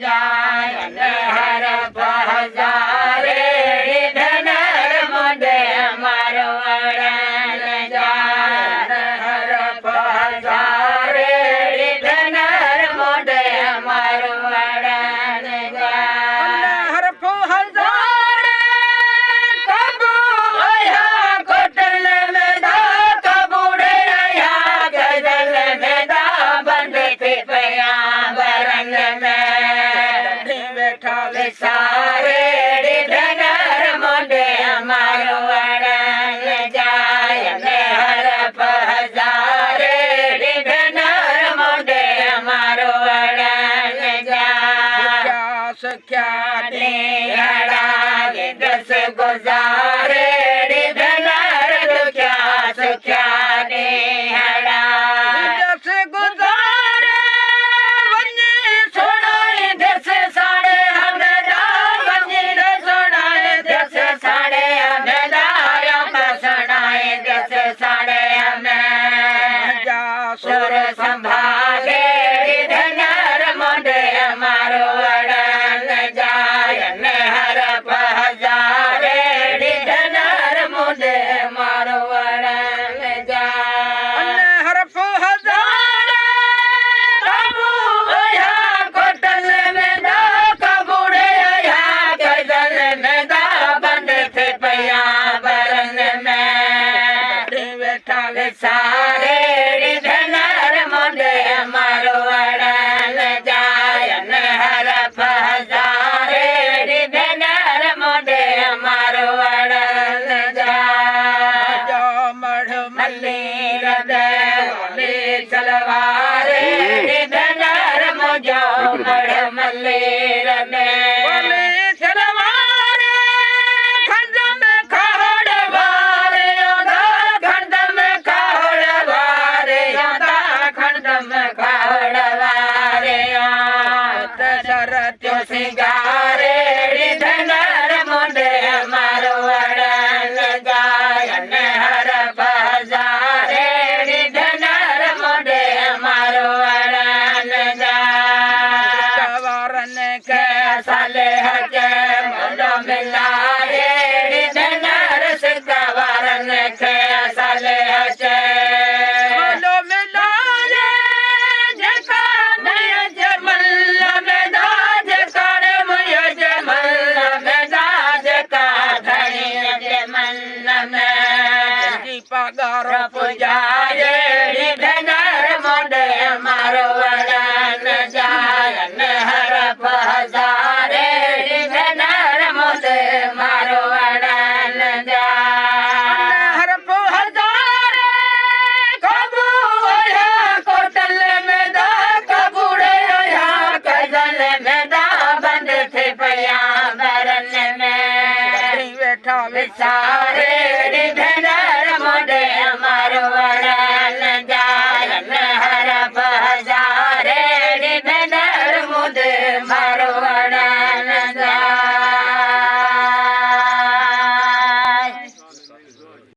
जाय हर हजारे धनर मोदे मारो वरण जाय हर हजारे धनर मोदे मारो वरण जाय हर हजारे कबू आया कोटल में दा कबूड़े आया गजल में दा बंद थे पया बरन में बैठा सारे धनर मोदे मारो वरण जाय हर हजारे धनर मोदे मारो वरण जाय सख्या हड़ा दस गुजारे धनर क्या सख्या हड़ा दस गुजारे वन्नी सोनाए दस साड़े हमेदा वन्नी सोनाए दस साड़े हमेदा सोनाए दस साड़े हमें सुर संभाले धनर मोदे मारो वरण जाय हर हजारे धनर मोदे मारो वरण जाय हर हजारे कबू आया कोटल में दा कबूड़े आया गजल में दा बंद थे पया बरन में बैठा सारे धनर मोदे मारो वरण जाय हर हजारे धनर मोदे मारो वरण जाय मढ़ मल्लीर दे चलवारे धनर मोजो मढ़ मल्लीर दे चलवारे खंड में खाड़ वारे खंड में खाड़ वारे खंड में खाड़ वारे शरत्यो सिंगारे धनर मोदे मारो वरण जाय हर हजारे धनर मोदे मारो वरण जाय वरण के साले हजे मोलो मिलाए धनर सिद्ध वरण के साले हजे मोलो मिलाए जका नय जमल में दाज कर मुय जमल में दाज का धनी जमल में जी पगार पुजारे धनर मोदे मारो वरण जाय हर हजारे धनर मोदे मारो वरण जाय हर हजारे कबू आया कोटल में दा कबूड़े आया गजल में दा बंद थे पया बरन में बैठा सारे धनर मोदे मारो